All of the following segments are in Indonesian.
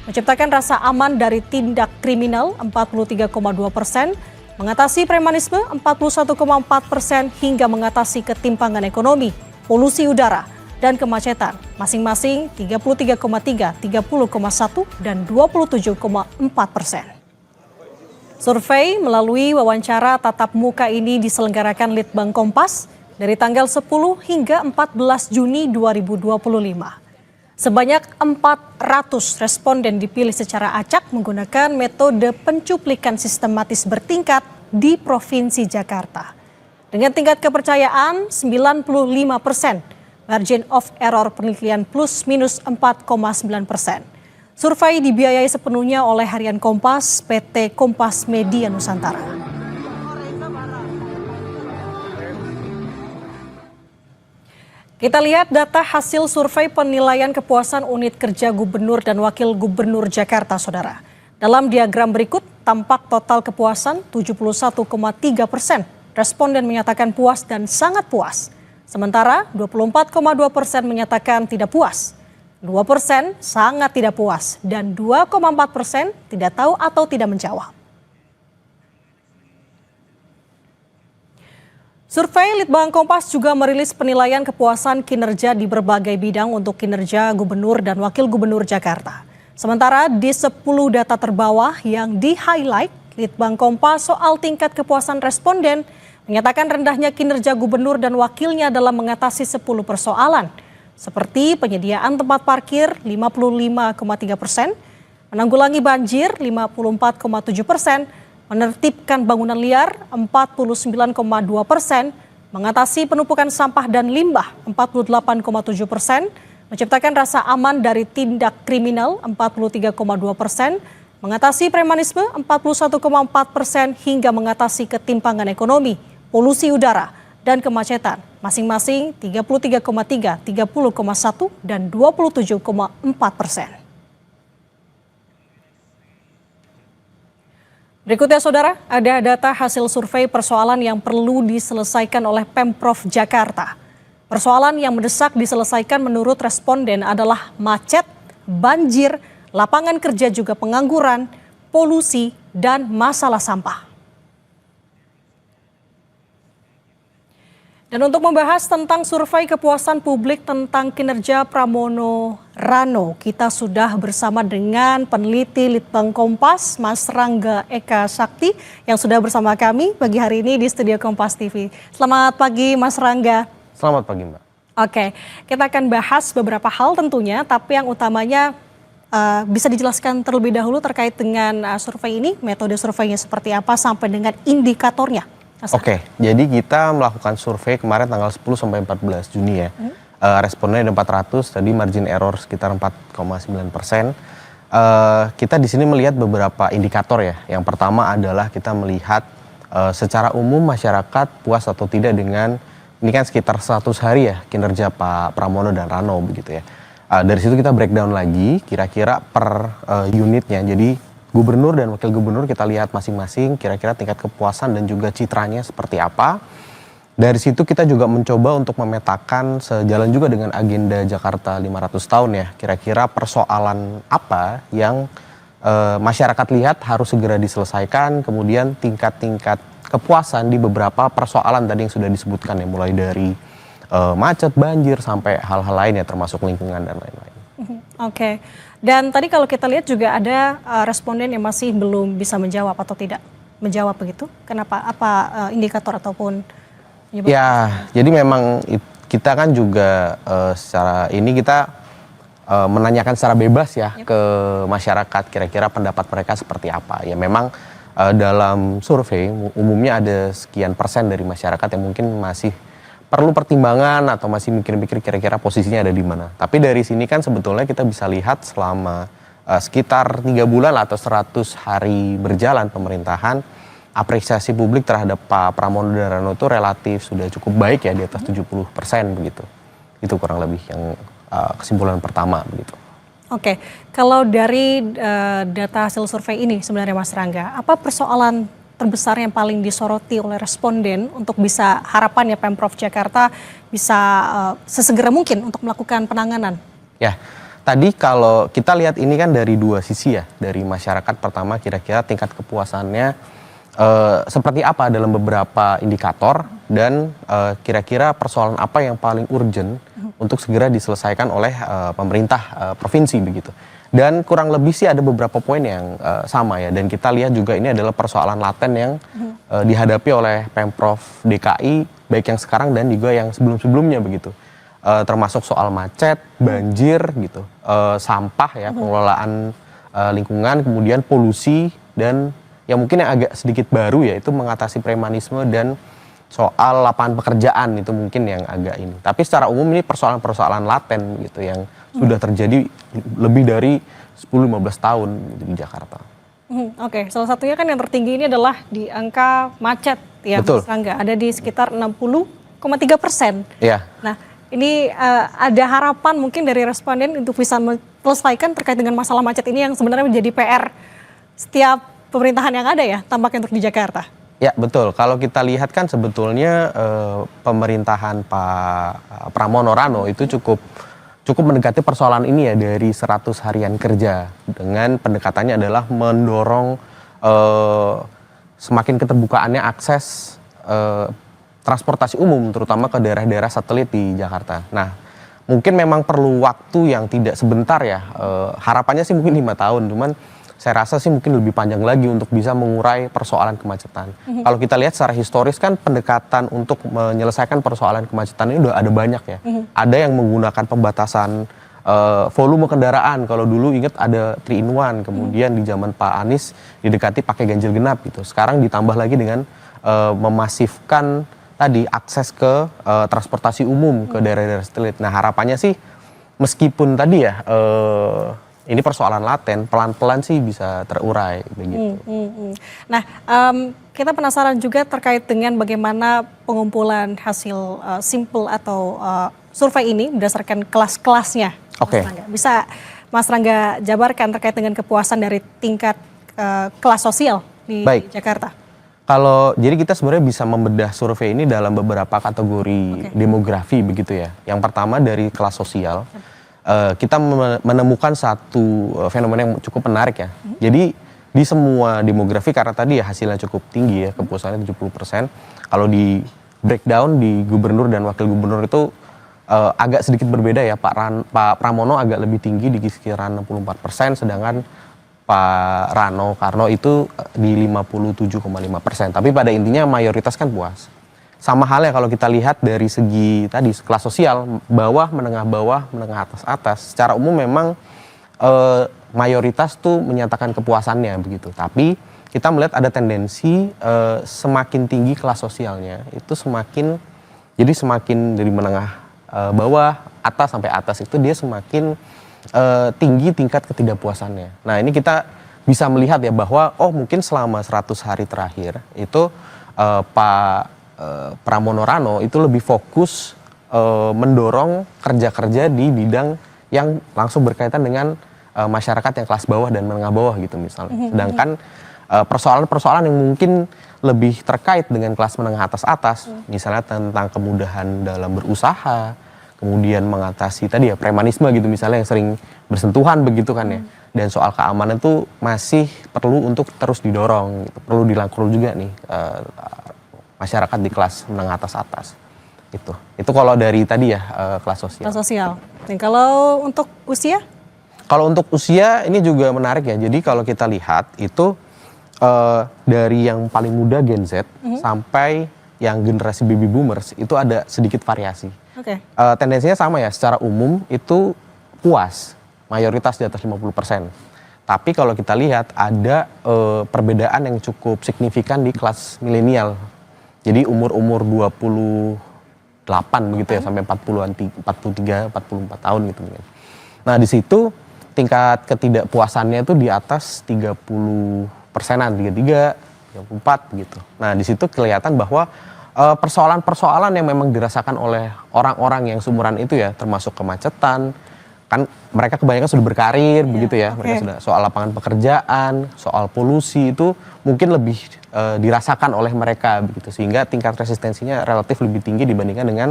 menciptakan rasa aman dari tindak kriminal 43,2%, mengatasi premanisme 41,4% hingga mengatasi ketimpangan ekonomi, polusi udara, dan kemacetan masing-masing 33,3, 30,1, dan 27,4%. Survei melalui wawancara tatap muka ini diselenggarakan Litbang Kompas dari tanggal 10 hingga 14 Juni 2025. Sebanyak 400 responden dipilih secara acak menggunakan metode pencuplikan sistematis bertingkat di Provinsi Jakarta. Dengan tingkat kepercayaan 95%, margin of error penelitian plus minus 4,9%. Survei dibiayai sepenuhnya oleh Harian Kompas, PT Kompas Media Nusantara. Kita lihat data hasil survei penilaian kepuasan unit kerja Gubernur dan Wakil Gubernur Jakarta, Saudara. Dalam diagram berikut, tampak total kepuasan 71,3%. Responden menyatakan puas dan sangat puas. Sementara 24,2% menyatakan tidak puas. 2% sangat tidak puas dan 2,4% tidak tahu atau tidak menjawab. Survei Litbang Kompas juga merilis penilaian kepuasan kinerja di berbagai bidang untuk kinerja Gubernur dan Wakil Gubernur Jakarta. Sementara di 10 data terbawah yang di-highlight, Litbang Kompas soal tingkat kepuasan responden menyatakan rendahnya kinerja Gubernur dan Wakilnya dalam mengatasi 10 persoalan. Seperti penyediaan tempat parkir 55,3%, menanggulangi banjir 54,7%, menertibkan bangunan liar 49,2%, mengatasi penumpukan sampah dan limbah 48,7%, menciptakan rasa aman dari tindak kriminal 43,2%, mengatasi premanisme 41,4% hingga mengatasi ketimpangan ekonomi, polusi udara, dan kemacetan masing-masing 33,3, 30,1, dan 27,4%. Berikutnya Saudara, ada data hasil survei persoalan yang perlu diselesaikan oleh Pemprov Jakarta. Persoalan yang mendesak diselesaikan menurut responden adalah macet, banjir, lapangan kerja juga pengangguran, polusi, dan masalah sampah. Dan untuk membahas tentang survei kepuasan publik tentang kinerja Pramono Rano, kita sudah bersama dengan peneliti Litbang Kompas, Mas Rangga Eka Sakti, yang sudah bersama kami pagi hari ini di studio Kompas TV. Selamat pagi Mas Rangga. Selamat pagi Mbak. Oke, kita akan bahas beberapa hal tentunya, tapi yang utamanya bisa dijelaskan terlebih dahulu terkait dengan survei ini, metode surveinya seperti apa sampai dengan indikatornya. Oke, jadi kita melakukan survei kemarin tanggal 10 sampai 14 Juni ya. Responnya ada 400, tadi margin error sekitar 4,9%. Kita di sini melihat beberapa indikator ya. Yang pertama adalah kita melihat secara umum masyarakat puas atau tidak dengan, ini kan sekitar 100 hari ya kinerja Pak Pramono dan Rano begitu ya. Dari situ kita breakdown lagi kira-kira per unitnya. Jadi Gubernur dan Wakil Gubernur kita lihat masing-masing kira-kira tingkat kepuasan dan juga citranya seperti apa. Dari situ kita juga mencoba untuk memetakan sejalan juga dengan agenda Jakarta 500 tahun ya. Kira-kira persoalan apa yang masyarakat lihat harus segera diselesaikan. Kemudian tingkat-tingkat kepuasan di beberapa persoalan tadi yang sudah disebutkan ya. Mulai dari macet, banjir, sampai hal-hal lain ya termasuk lingkungan dan lain-lain. Oke. Dan tadi kalau kita lihat juga ada responden yang masih belum bisa menjawab atau tidak menjawab begitu. Kenapa? Apa indikator ataupun penyebab? Ya, jadi memang kita kan juga secara ini kita menanyakan secara bebas ya ke masyarakat kira-kira pendapat mereka seperti apa. Ya memang dalam survei umumnya ada sekian persen dari masyarakat yang mungkin masih perlu pertimbangan atau masih mikir-mikir kira-kira posisinya ada di mana. Tapi dari sini kan sebetulnya kita bisa lihat selama sekitar 3 bulan atau 100 hari berjalan pemerintahan, apresiasi publik terhadap Pak Pramono dan Rano itu relatif sudah cukup baik ya, di atas 70% begitu. Itu kurang lebih yang kesimpulan pertama begitu. Oke, kalau dari data hasil survei ini sebenarnya Mas Rangga, apa persoalan terbesar yang paling disoroti oleh responden untuk bisa harapannya Pemprov Jakarta bisa sesegera mungkin untuk melakukan penanganan? Ya, Tadi kalau kita lihat ini kan dari dua sisi ya, dari masyarakat pertama kira-kira tingkat kepuasannya seperti apa dalam beberapa indikator dan kira-kira persoalan apa yang paling urgent untuk segera diselesaikan oleh pemerintah provinsi begitu. Dan kurang lebih sih ada beberapa poin yang sama ya, dan kita lihat juga ini adalah persoalan laten yang dihadapi oleh Pemprov DKI baik yang sekarang dan juga yang sebelum-sebelumnya begitu. Termasuk soal macet, banjir gitu, sampah ya, pengelolaan lingkungan, kemudian polusi, dan yang mungkin yang agak sedikit baru ya itu mengatasi premanisme dan soal lapangan pekerjaan, itu mungkin yang agak ini. Tapi secara umum ini persoalan-persoalan laten gitu yang sudah terjadi lebih dari 10-15 tahun gitu di Jakarta. Oke, salah satunya kan yang tertinggi ini adalah di angka macet ya, Betul. Mas Rangga, ada di sekitar 60,3%. Iya. Nah, ini ada harapan mungkin dari responden untuk bisa menyelesaikan terkait dengan masalah macet ini yang sebenarnya menjadi PR setiap pemerintahan yang ada ya, tampaknya untuk di Jakarta. Ya betul, kalau kita lihat kan sebetulnya pemerintahan Pak Pramono Rano itu cukup mendekati persoalan ini ya dari 100 harian kerja, dengan pendekatannya adalah mendorong semakin keterbukaannya akses transportasi umum terutama ke daerah-daerah satelit di Jakarta. Nah, mungkin memang perlu waktu yang tidak sebentar ya. Harapannya sih mungkin 5 tahun, cuman saya rasa sih mungkin lebih panjang lagi untuk bisa mengurai persoalan kemacetan. Kalau kita lihat secara historis kan pendekatan untuk menyelesaikan persoalan kemacetan ini udah ada banyak ya. Ada yang menggunakan pembatasan volume kendaraan. Kalau dulu ingat ada 3-in-1, kemudian di zaman Pak Anies didekati pakai ganjil genap gitu. Sekarang ditambah lagi dengan memasifkan tadi akses ke transportasi umum ke daerah-daerah satelit. Nah harapannya sih meskipun tadi ya ini persoalan laten, pelan-pelan sih bisa terurai begitu. Nah, kita penasaran juga terkait dengan bagaimana pengumpulan hasil simpel atau survei ini berdasarkan kelas-kelasnya. Oke. Mas Rangga. Bisa Mas Rangga jabarkan terkait dengan kepuasan dari tingkat kelas sosial di Jakarta? Jadi kita sebenarnya bisa membedah survei ini dalam beberapa kategori demografi begitu ya. Yang pertama dari kelas sosial. Kita menemukan satu fenomena yang cukup menarik ya. Jadi di semua demografi, karena tadi ya hasilnya cukup tinggi ya, kepuasannya 70%. Kalau di breakdown di gubernur dan wakil gubernur itu agak sedikit berbeda ya. Pak Pramono agak lebih tinggi di sekitaran 64%, sedangkan Pak Karno itu di 57,5%. Tapi pada intinya mayoritas kan puas. Sama halnya kalau kita lihat dari segi tadi kelas sosial, bawah, menengah atas. Secara umum memang mayoritas tuh menyatakan kepuasannya begitu. Tapi kita melihat ada tendensi semakin tinggi kelas sosialnya itu semakin dari menengah bawah, atas sampai atas itu dia semakin tinggi tingkat ketidakpuasannya. Nah ini kita bisa melihat ya bahwa mungkin selama 100 hari terakhir itu Pak Pramono Rano itu lebih fokus mendorong kerja-kerja di bidang yang langsung berkaitan dengan masyarakat yang kelas bawah dan menengah bawah gitu misalnya. Sedangkan persoalan-persoalan yang mungkin lebih terkait dengan kelas menengah atas, misalnya tentang kemudahan dalam berusaha, kemudian mengatasi tadi ya premanisme gitu misalnya yang sering bersentuhan begitu kan ya. Dan soal keamanan itu masih perlu untuk terus didorong, gitu. Perlu dirangkul juga nih masyarakat di kelas menengah atas. Itu kalau dari tadi ya kelas sosial. Kelas sosial. Dan kalau untuk usia? Kalau untuk usia ini juga menarik ya. Jadi kalau kita lihat itu dari yang paling muda Gen Z sampai yang generasi baby boomers itu ada sedikit variasi. Tendensinya sama ya, secara umum itu puas, mayoritas di atas 50%. Tapi kalau kita lihat ada perbedaan yang cukup signifikan di kelas milenial. Jadi umur-umur 28 begitu ya sampai 43, 44 tahun gitu. Nah di situ tingkat ketidakpuasannya itu di atas 30%-an, 33, 34 gitu. Nah di situ kelihatan bahwa persoalan-persoalan yang memang dirasakan oleh orang-orang yang seumuran itu ya, termasuk kemacetan, kan mereka kebanyakan sudah berkarir begitu ya, mereka sudah soal lapangan pekerjaan, soal polusi itu mungkin lebih dirasakan oleh mereka begitu, sehingga tingkat resistensinya relatif lebih tinggi dibandingkan dengan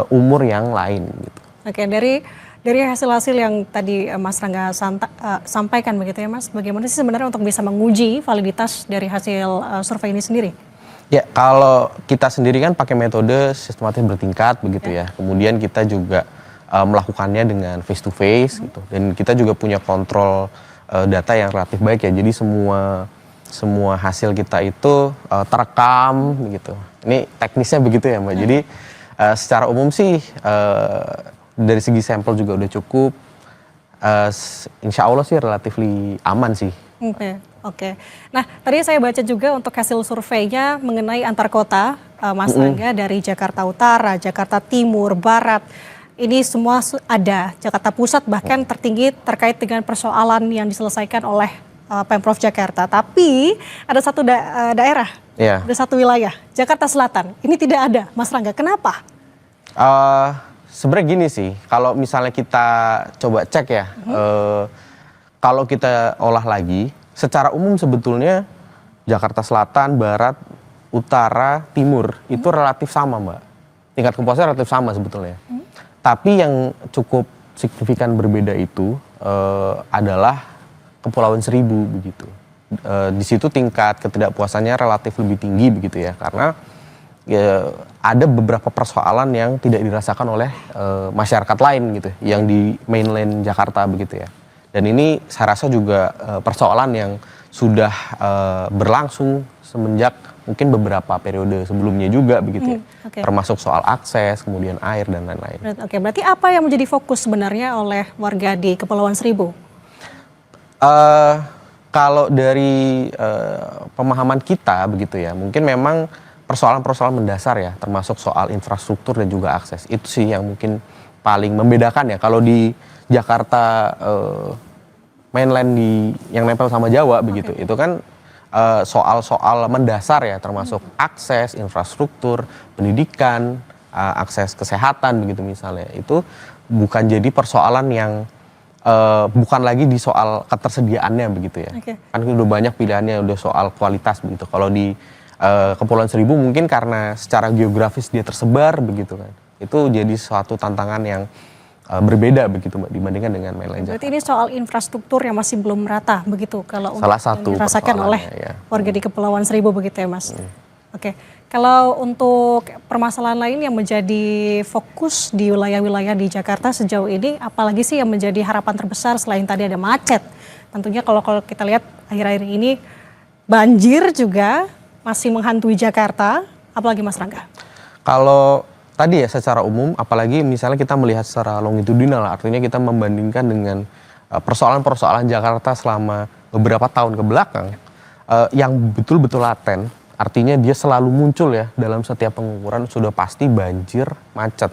umur yang lain gitu. Oke, dari Dari hasil-hasil yang tadi Mas Rangga sampaikan begitu ya Mas, bagaimana sih sebenarnya untuk bisa menguji validitas dari hasil survei ini sendiri? Ya, kalau kita sendiri kan pakai metode sistematis bertingkat begitu ya. Kemudian kita juga melakukannya dengan face to face gitu. Dan kita juga punya kontrol data yang relatif baik ya. Jadi semua hasil kita itu terekam begitu. Ini teknisnya begitu ya Mbak. Jadi secara umum sih dari segi sampel juga udah cukup. Insya Allah sih relatif aman sih. Oke. Nah, tadi saya baca juga untuk hasil surveinya mengenai antar kota, Mas Rangga, dari Jakarta Utara, Jakarta Timur, Barat. Ini semua ada. Jakarta Pusat bahkan tertinggi terkait dengan persoalan yang diselesaikan oleh Pemprov Jakarta. Tapi ada satu daerah, ada satu wilayah, Jakarta Selatan. Ini tidak ada, Mas Rangga. Kenapa? Sebenarnya gini sih, kalau misalnya kita coba cek ya, kalau kita olah lagi, secara umum sebetulnya Jakarta Selatan, Barat, Utara, Timur itu relatif sama Mbak. Tingkat kepuasan relatif sama sebetulnya. Tapi yang cukup signifikan berbeda itu adalah Kepulauan Seribu begitu. Di situ tingkat ketidakpuasannya relatif lebih tinggi begitu ya, karena ada beberapa persoalan yang tidak dirasakan oleh masyarakat lain gitu, yang di mainland Jakarta begitu ya. Dan ini saya rasa juga persoalan yang sudah berlangsung semenjak mungkin beberapa periode sebelumnya juga begitu ya. Termasuk soal akses, kemudian air dan lain-lain. Berarti apa yang menjadi fokus sebenarnya oleh warga di Kepulauan Seribu? Kalau dari pemahaman kita begitu ya, mungkin memang persoalan-persoalan mendasar ya, termasuk soal infrastruktur dan juga akses. Itu sih yang mungkin paling membedakan ya. Kalau di Jakarta mainland yang nempel sama Jawa begitu, itu kan soal-soal mendasar ya, termasuk akses, infrastruktur, pendidikan, akses kesehatan begitu misalnya. Itu bukan jadi persoalan yang bukan lagi di soal ketersediaannya begitu ya. Kan udah banyak pilihannya, udah soal kualitas begitu. Kalau di Kepulauan Seribu mungkin karena secara geografis dia tersebar begitu kan. Itu jadi suatu tantangan yang berbeda begitu Mbak dibandingkan dengan mainland Jakarta. Berarti ini soal infrastruktur yang masih belum merata begitu kalau salah satu yang dirasakan oleh warga di Kepulauan Seribu begitu ya Mas. Oke. Kalau untuk permasalahan lain yang menjadi fokus di wilayah-wilayah di Jakarta sejauh ini, apalagi sih yang menjadi harapan terbesar selain tadi ada macet? Tentunya kalau kita lihat akhir-akhir ini banjir juga masih menghantui Jakarta, apalagi Mas Rangga? Kalau tadi ya secara umum, apalagi misalnya kita melihat secara longitudinal, artinya kita membandingkan dengan persoalan-persoalan Jakarta selama beberapa tahun ke belakang, yang betul-betul laten, artinya dia selalu muncul ya dalam setiap pengukuran, sudah pasti banjir, macet.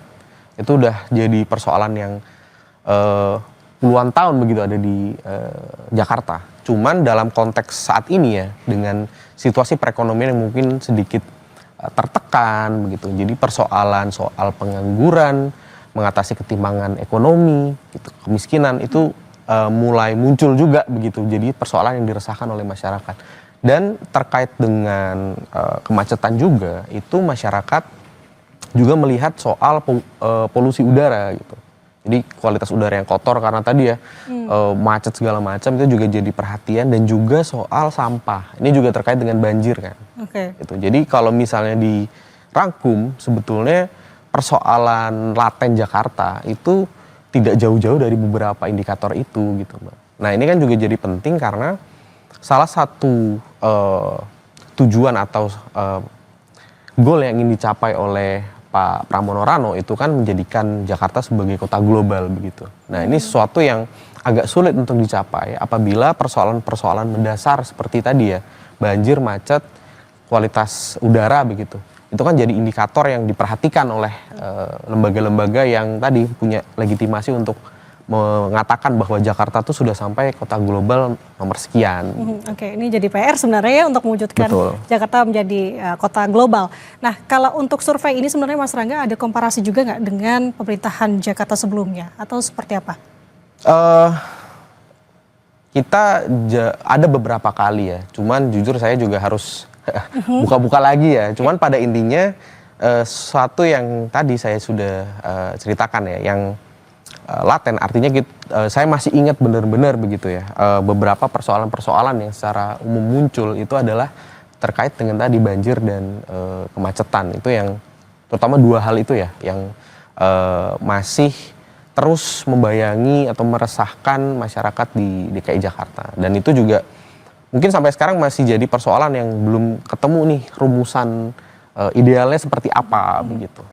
Itu udah jadi persoalan yang puluhan tahun begitu ada di Jakarta. Cuman dalam konteks saat ini ya, dengan situasi perekonomian yang mungkin sedikit tertekan begitu. Jadi persoalan soal pengangguran, mengatasi ketimpangan ekonomi, gitu, kemiskinan itu mulai muncul juga begitu. Jadi persoalan yang dirasakan oleh masyarakat. Dan terkait dengan kemacetan juga, itu masyarakat juga melihat soal polusi udara gitu. Jadi kualitas udara yang kotor karena tadi ya macet segala macam itu juga jadi perhatian, dan juga soal sampah. Ini juga terkait dengan banjir kan. Gitu. Jadi kalau misalnya dirangkum sebetulnya persoalan laten Jakarta itu tidak jauh-jauh dari beberapa indikator itu gitu Mbak. Nah ini kan juga jadi penting karena salah satu tujuan atau goal yang ingin dicapai oleh Pak Pramono Rano itu kan menjadikan Jakarta sebagai kota global begitu. Nah ini sesuatu yang agak sulit untuk dicapai apabila persoalan-persoalan mendasar seperti tadi ya, banjir, macet, kualitas udara begitu. Itu kan jadi indikator yang diperhatikan oleh lembaga-lembaga yang tadi punya legitimasi untuk mengatakan bahwa Jakarta tuh sudah sampai kota global nomor sekian. Ini jadi PR sebenarnya ya untuk mewujudkan Jakarta menjadi kota global. Nah kalau untuk survei ini sebenarnya Mas Rangga ada komparasi juga nggak dengan pemerintahan Jakarta sebelumnya atau seperti apa? Kita ada beberapa kali ya, cuman jujur saya juga harus buka-buka lagi ya. Cuman pada intinya suatu yang tadi saya sudah ceritakan ya, yang laten, artinya saya masih ingat benar-benar begitu ya, beberapa persoalan-persoalan yang secara umum muncul itu adalah terkait dengan tadi banjir dan kemacetan. Itu yang terutama dua hal itu ya yang masih terus membayangi atau meresahkan masyarakat di DKI Jakarta. Dan itu juga mungkin sampai sekarang masih jadi persoalan yang belum ketemu nih rumusan idealnya seperti apa begitu.